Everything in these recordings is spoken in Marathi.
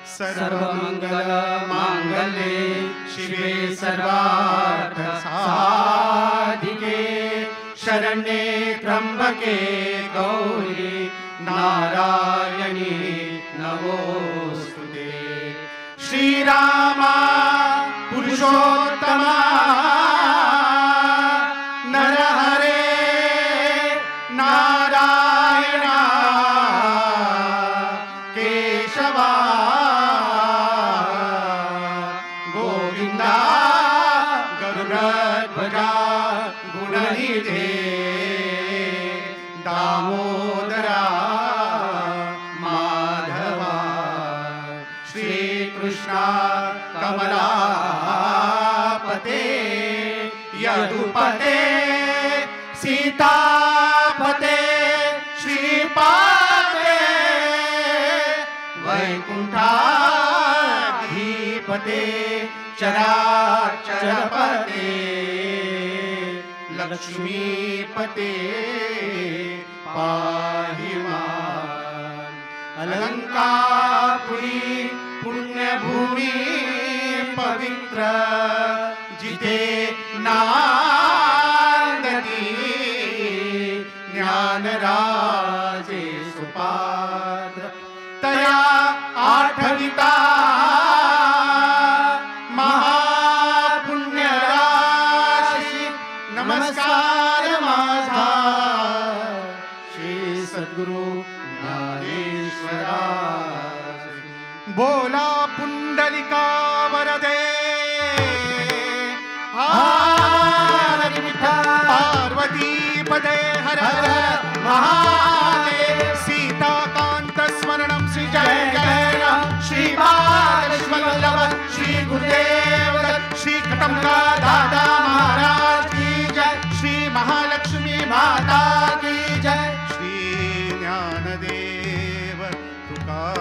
सर्वमंगल मांगल्ये शिवे सर्वार्थ साधिके शरण्ये त्र्यंबके गौरी नारायणी नमोस्तुते। श्रीरामा पुरुषोत्तमा नरहरे नारायणा केशवा गोविंदा गरुड़ध्वजा गुणनिधे दामोदरा माधवा श्रीकृष्णा कमलापते यदुपते सीतापते श्रीपाते वैकुंठाधिपते चराचरपते लक्ष्मीपते पाहि मां। अलंकापुरी पुण्यभूमि पवित्र जिते नांदती ज्ञानराजे सुपात्र तया आठविता महापुण्यराशी नमस्कार माझा श्री सद्गुरु ज्ञानेश्वरा। बोला पुंडलिका वरदे हरि पार्वती पदे हर हर महादेव। सीताकांत स्मरणं श्री जय जय राम श्री बालवल्लभ श्री गुरुदेव श्री कटमका दादा महाराज की जय। श्री महालक्ष्मी माता की जय। श्री ज्ञानदेव तुकार।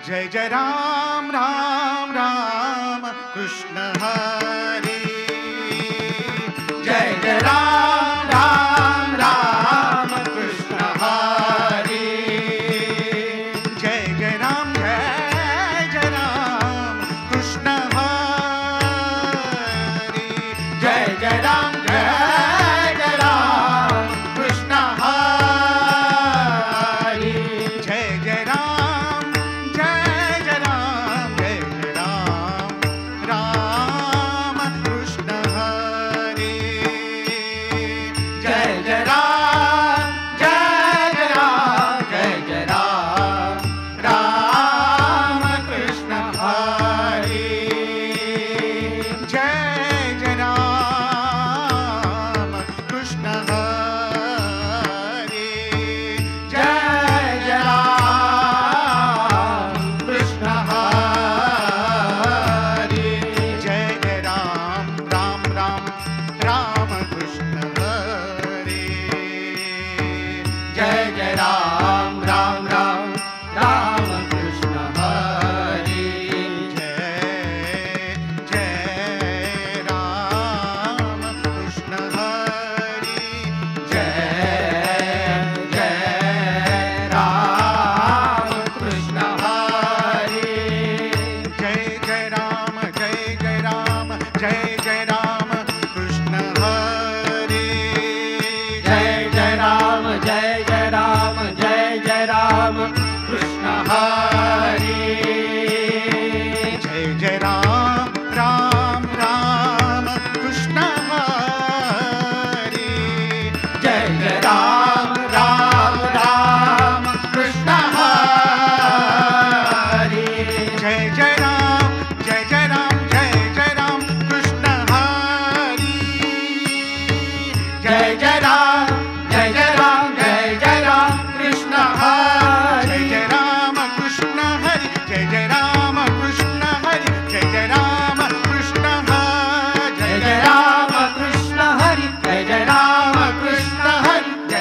जय जय राम राम राम कृष्ण हरे। जय जय राम राम राम कृष्ण हरे। जय जय राम कृष्ण हरे। जय जय राम कृष्ण हरे। जय जय राम राम कृष्ण हरे। जय जय राम राम कृष्ण हरे। जय जय राम कृष्ण हरे। जय जय राम कृष्ण हरे। जय जय राम राम कृष्ण हरे। जय जय राम कृष्ण हरे। जय जय राम कृष्ण हरे। जय जय राम कृष्ण हरे। जय जय राम कृष्ण हरे। जय जय राम कृष्ण हरे। जय जय राम कृष्ण हरे। जय जय राम कृष्ण हरे। जय जय राम कृष्ण हरे। जय जय राम कृष्ण हरे। जय जय राम कृष्ण हरे। जय जय राम कृष्ण हरे। जय जय राम कृष्ण हरे। जय जय राम कृष्ण हरे। जय जय राम कृष्ण हरे। जय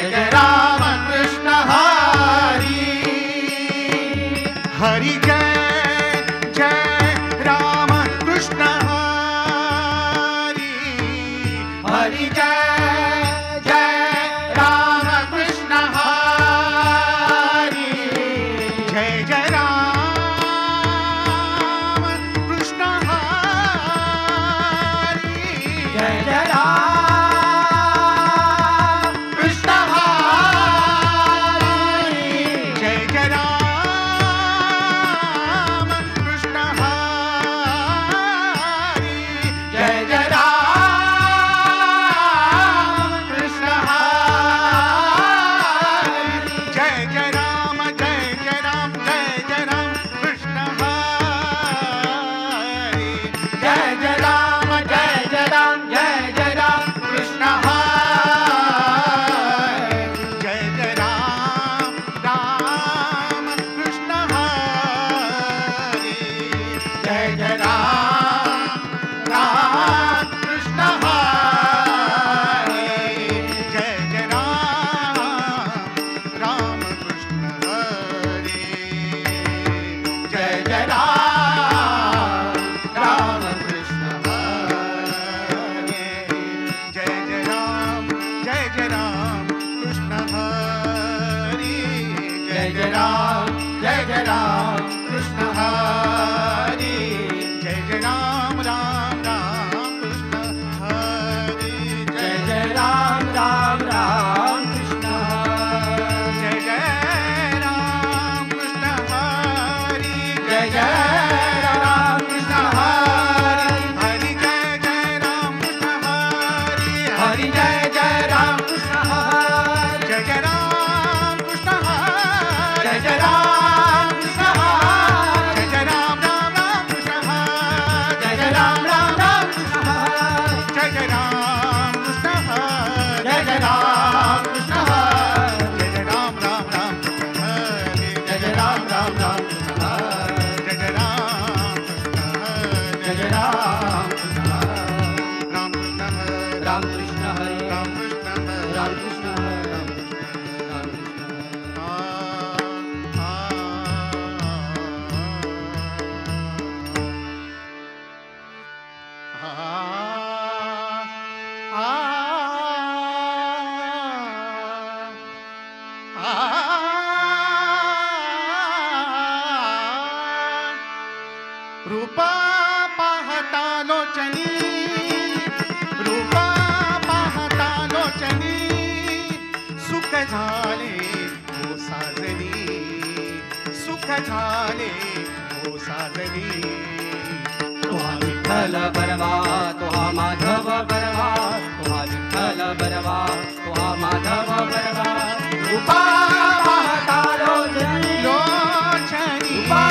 जय जय राम कृष्ण हरी जय जय राम राम राम कृष्ण हरी जय जय राम राम राम कृष्ण जय जय राम कृष्ण हरी जय जय राम कृष्ण हरी हरि जय जय राम कृष्ण हरी हरि जय जय राम कृष्ण हरी जय जय राम कृष्ण हरी जय जय राम कृष्ण हरी जय जय राम राम राम कृष्ण हरी जय जय राम राम राम कृष्ण हरी जय जय राम कृष्ण हरी जय जय राम कृष्ण हरी जय जय राम राम राम कृष्ण हरी जय जय राम राम राम कृष्ण हरी जय जय राम कृष्ण हरी जय जय राम कृष्ण हरी राम कृष्ण हरी राम कृष्ण हरी राम कृष्ण हरी राम कृष्ण हरी राम कृष्ण रूपा पाहता लोचनी रूपा पाहता लोचनी सुख झाले हो साजनी सुख झाले हो साजनी तुहा विठ्ठल बरवा तुहा माधव बरवा तुहा विठ्ठल बरवा तुहा माधव बरवा रूपा पाहता लोचनी लोचनी रूपा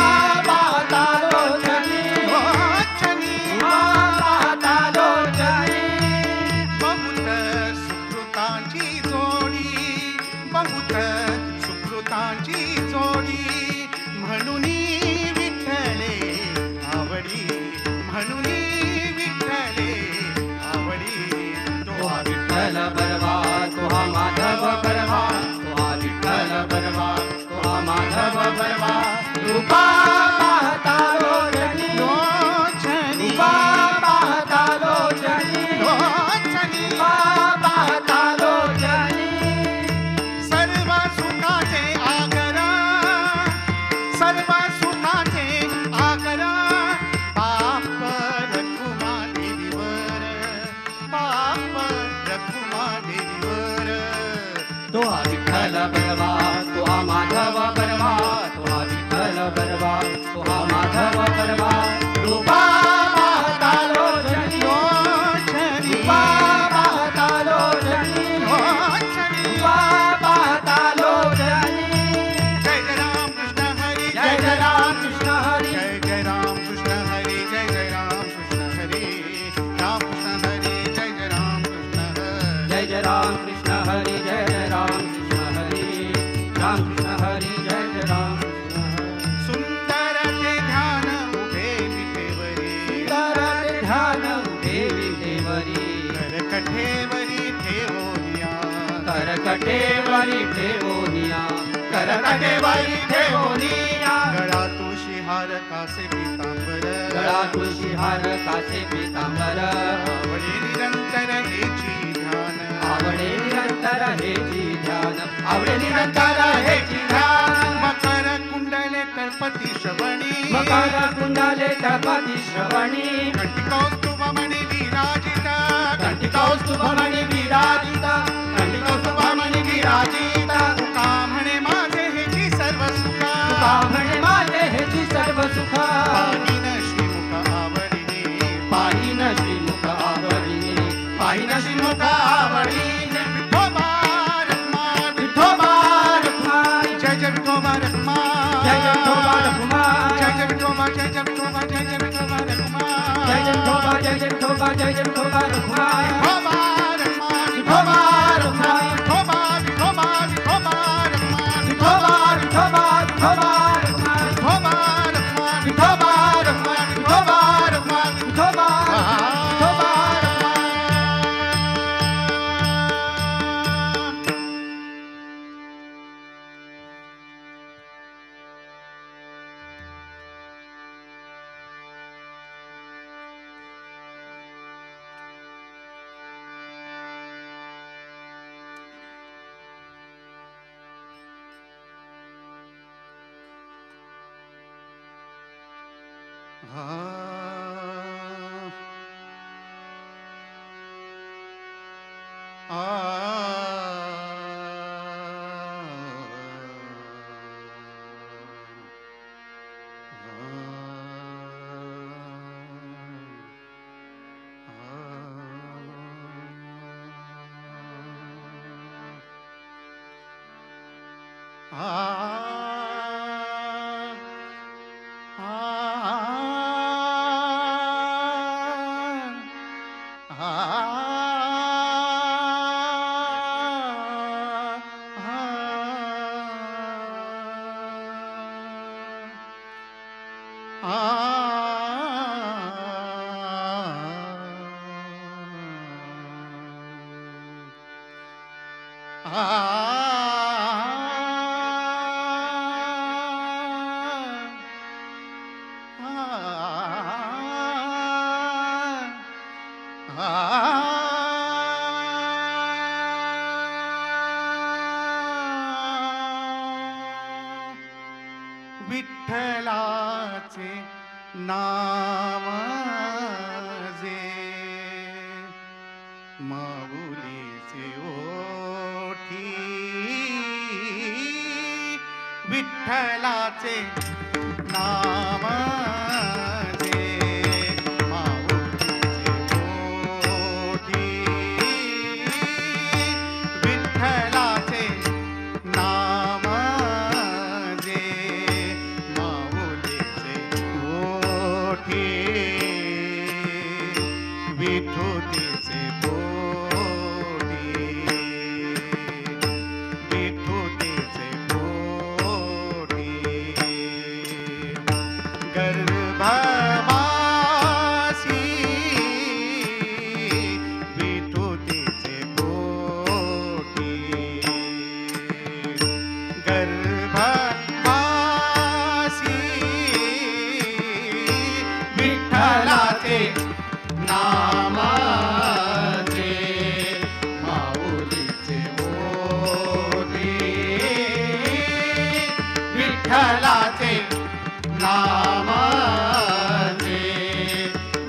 पाहता लोचनी लोचनी रूपा पाहता लोचनी बहुत सुकृतांची जोडी बहुत सुकृतांची जोडी म्हणून विठ्ठले आवडी म्हणून विठ्ठले आवडी तुहा विठ्ठल बरवा तुहा माधव बरवा तुहा विठ्ठल बरवा तुहा माधव बरवा रूपा पाहता लोचनी लोचनी रूपा पाहता लोचनी लोचनी रूपा पाहता लोचनी सर्व सुखाचे आगरा सर्व सुखाचे आगरा पाप रखुमा देवीवर पाप रखुमा देवीवर तुहा विठ्ठल बरवा तुहा माधव बरवा तुहा विठ्ठल बरवा तुहा माधव बरवा रूपा पाहता लोचनी लोचनी रूपा पाहता लोचनी लोचनी रूपा पाहता लोचनी जय जय राम कृष्ण हरी जय जय राम कृष्ण हरी जय जय राम कृष्ण हरी जय जय राम कृष्ण हरी राम कृष्ण हरी जय जय राम कृष्ण हरी जय जय राम कृष्ण हरी जय जय राम कृष्ण हरी राम कृष्ण हरी जय जय राम कृष्ण हरी सुंदर ते ध्यान उभे विटेवरी सुंदर ते ध्यान उभे विटेवरी करकठेवरी ठेवोनिया करकटेवरी ठेवोनिया करकटेवरी ठेवोनिया गळा तुळशी हार कासे पीतांबर गळा तुळशी हार कासे पीतांबर आवडे निरंतर हेची ध्यान आवडे निरंतर हेची ध्यान आवडे निरंतर हेची ध्यान मकर कुंडले तळपती श्रवणी मकर कुंडले तळपती श्रवणी कंटिकौस्तुभमणी विराजित कंटिकौस्तुभमणि विराजित कंटिकौस्तुभमणि विराजित तुका म्हणे माझे हेची सर्व सुखा तुका म्हणे माझे हेची सर्व सुख पाहिन श्रीमुख आवडीने पाहिन श्रीमुख आवडीने पाहिन श्रीमुख आवडीने विठोबा रखुमाई विठोबा रखुमाई जय जय विठोबा रखुमाई जय जय विठोबा रखुमाई जय जय विठोबा जय जय विठोबा जय जय विठोबा रखुमाई जय जय विठोबा जय जय विठोबा जय जय विठोबा रखुमाई विठोबा रखुमाई विठोबा रखुमाई विठोबा विठोबा विठोबा रखुमाई विठोबा विठोबा विठोबा रखुमाई विठोबा रखुमाई विठोबा रखुमाई विठोबा रखुमाई विठोबा विठोबा विठ्ठलाचे नाम जे माऊलीचे ओठी, विठ्ठलाचे नाम जे माऊलीचे ओठी, विठ्ठलाचे नाम जे माऊलीचे ओठी, विठुतीचे पोटी, विठुतीचे पोटी, गर्भवासी विठुतीचे पोटी, गर्भवासी विठ्ठलाचे नाम जे माऊलीचे ओठी, विठ्ठलाचे नाम जे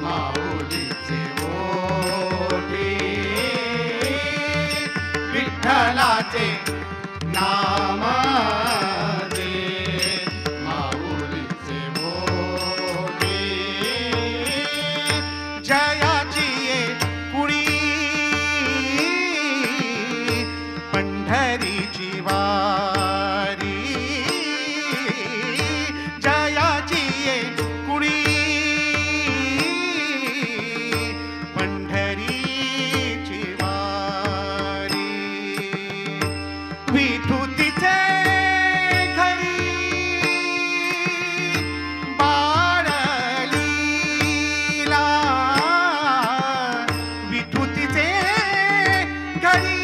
माऊलीचे ओठी, विठ्ठलाचे नाम जे माऊलीचे ओठी, जयाची ये कुडी पंढरीची वारी, जयाची ये कुडी पंढरीची वारी, विठुतीचे घरी बाळलीला, विठुतीचे घरी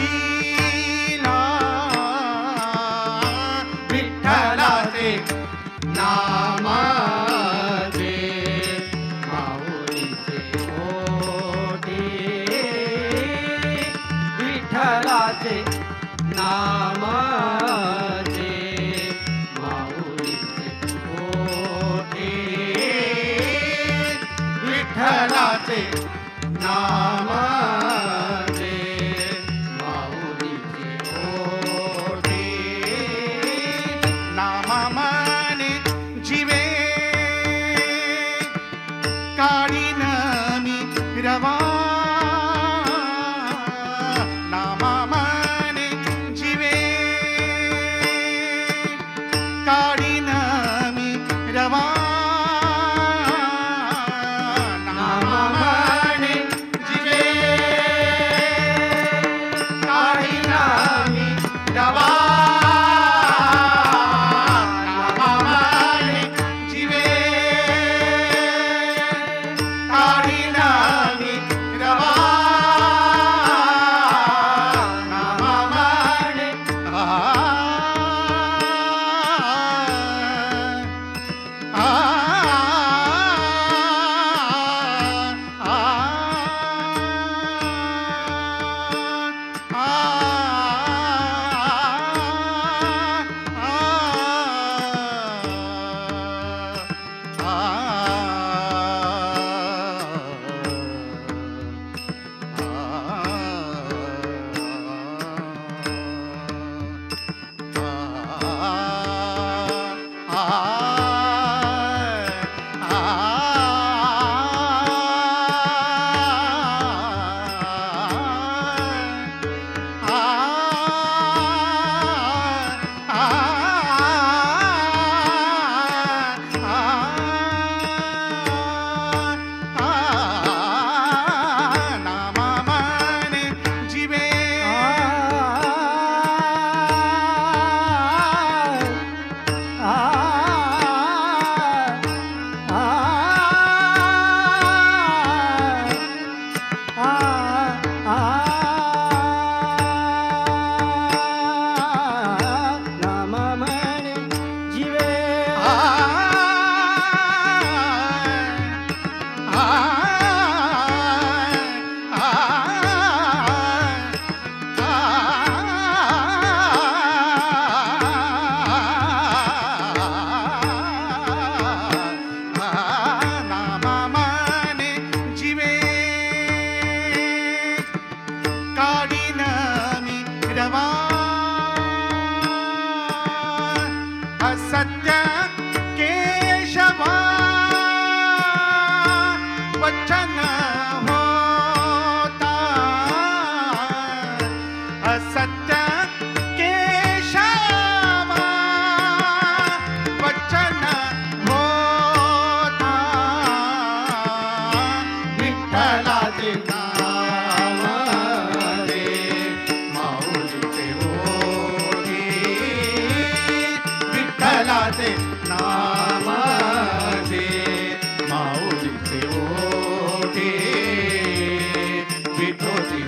बाळलीला, विठ्ठलाचे नाम जे माऊलीचे ओठी, विठ्ठलाचे नाम जे माऊलीचे ओठी, विठ्ठलाचे नाम जे माऊलीचे ओठी, नामामाने जीवे काढीन मी रवा, नामामाने जीवे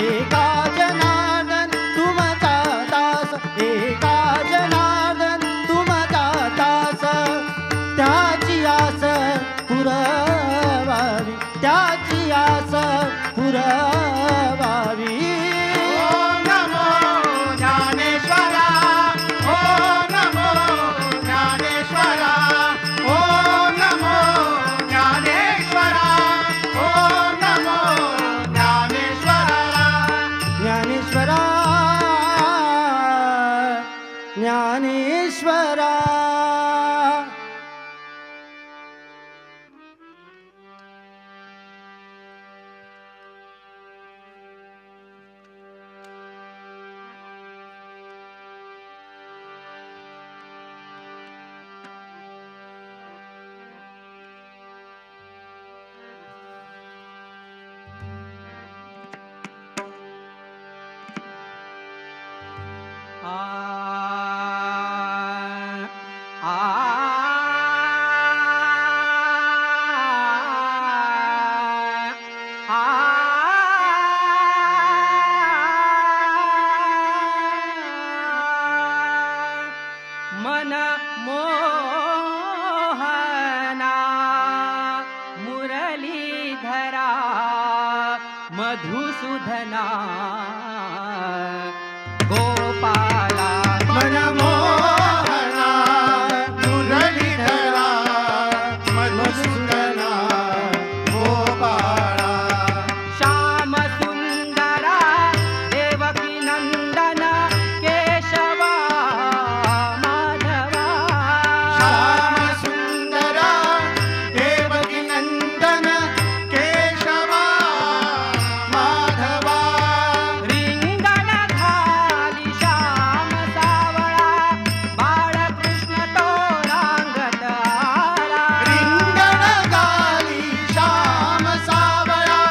एका जनार्दन तुमचा दास, एका जनार्दन तुमचा दास, त्याची आस पुरवावी, त्याची आस पुरवावी. ओम नमो ज्ञानेश्वरा, ओम नमो ज्ञानेश्वरा, ओम नमो ज्ञानेश्वरा, ओम नमो ज्ञानेश्वरा. ज्ञानेश्वरा, ज्ञानेश्वरा. मन मोहना मुरलीधरा मधुसूदना गोपाला. मन मोहना मुरलीधरा मधुसूदना गोपाला. श्याम सुंदरा देवकी नंदन केशवा माधवा. श्याम सुंदरा देवकी नंदन केशवा माधवा. रिंगण खाली श्याम सावळा बाळकृष्ण तो रांगत आला. रिंगण गाली श्याम सावळा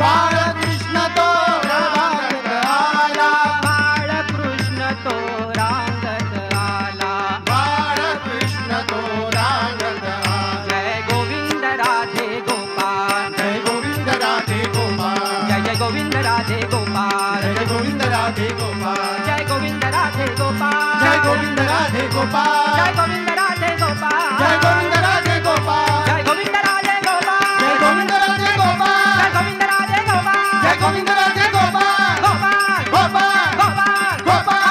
बाळकृष्ण तो रांगत आला. बाळकृष्ण तो रांगत आला. बाळकृष्ण तो रांगत आला. जय गोविंद राधे गोपाल, जय गोविंद राधे गोपाल, जय जय गोविंद राधे गोपाल, जय गोविंद राधे गोपाल, जय गोविंद राधे गोपाल, जय गोविंद राधे गोपाल, जय गोविंद राधे गोपाल, जय गोविंद राधे गोपाल, जय गोविंद राधे गोपाल, जय गोविंद राधे गोपाल, जय गोविंद राधे गोपाल, जय गोविंद राधे गोपाल, गोपाल गोपाल गोपाल गोपाल.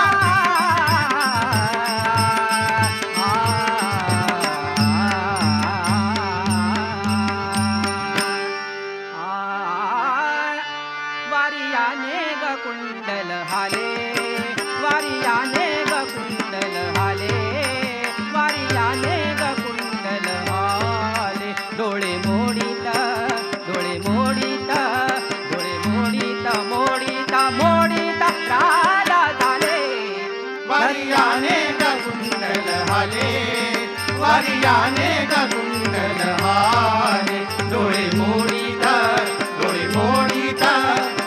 वारियाने ग कुंडल हाले, वारियाने ग कुंडल हाले, वारियाने ग कुंडल हाले. डोळे मोडीत, डोळे मोडीत, डोळे मोडीत, मोडीत मोडीत राधा झाले. वारियाने ग कुंडल हाले, वारियाने ग कुंडल हाले. डोळे मोडीत, डोळे मोडीत,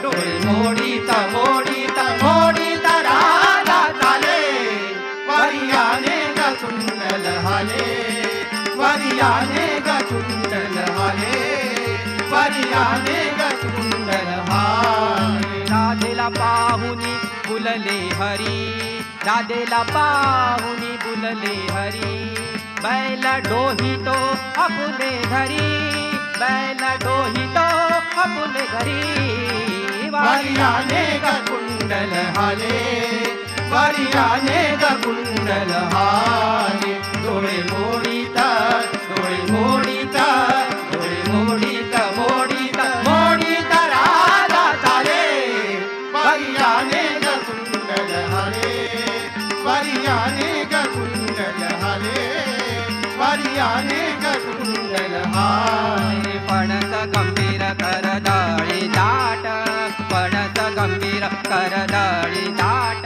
डोळे मोडीत, मोडीत मोडीत राधा झाले. वारियाने ग कुंडल हाले, वारियाने ग कुंडल हाले, वारियाने ग कुंडल हाले. राधेला पाहुनी बुलले हरी, राधेला पाहुनी बुलले हरी. बैल डोहितो आपुले घरी, बैल डोहितो आपुले घरी. वारियाने ग कुंडल हाले, वारियाने ग कुंडल हाले. डोळे मोडीत, डोळे मोडीत, डोळे मोडीत, मोडीत मोडीत राधा झाले. वारियाने ग कुंडल हाले, वारियाने ग कुंडल हाले, वारियाने ग कुंडल हाले. पणस गंभीर करदळी दाट, पणस गंभीर करदळी दाट.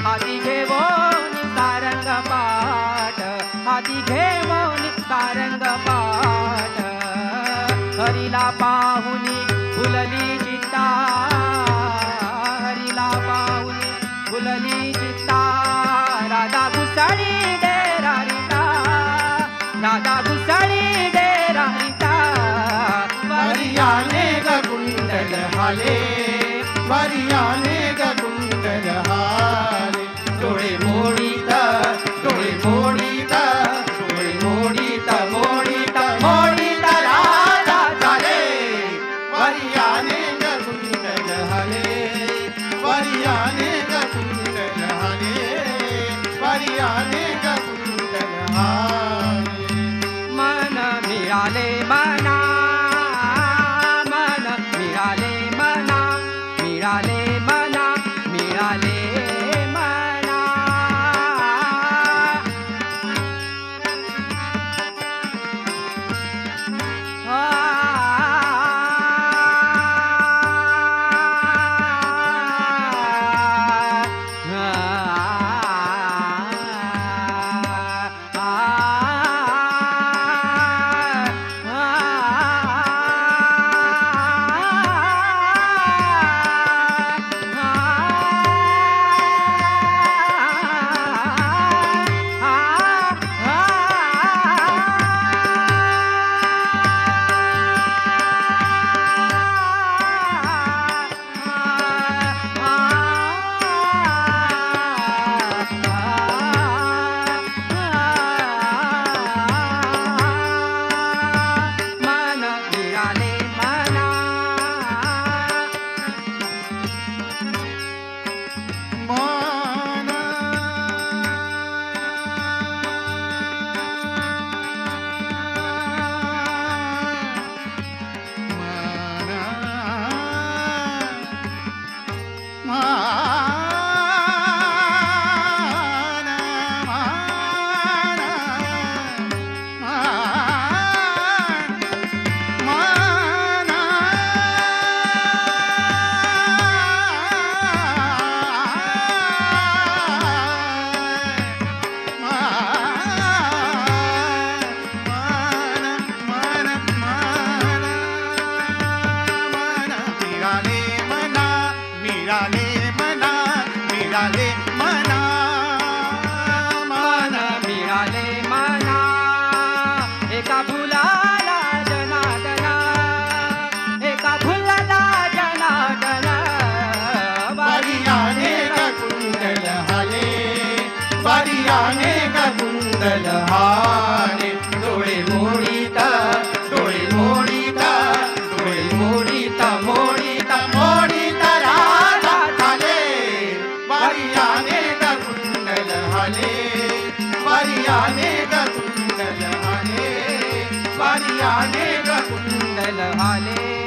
हाती घेवोन सारंग पाठ, हाती घेवोन सारंग पाठ. हरीला पाहुनी फुलली चित्ता, हरीला पाहुनी फुलली चित्ता. राधा घुसळी डेरा रिता, राधा घुसळी डेरा हाले वारियाने ग कुंडल हाले डोळे मोडीता मोडीता राजा झाले वारियाने ग कुंडल हाले वारियाने ग कुंडल हाले वारियाने ग कुंडल हाले मन मिळाले मना मन मिळाले मना मिळाले मना मिळाले मना मिळाले मना मन मिळाले मना एका फुलाला जनार्दना एका फुलाला जनार्दना वारियाने ग कुंडल हाले वारियाने ग कुंडल हाले डोळे मोडीता राजा झाले वारियाने ग कुंडल हाले वारियाने ग कुंडल हाले वारियाने ग कुंडल हाले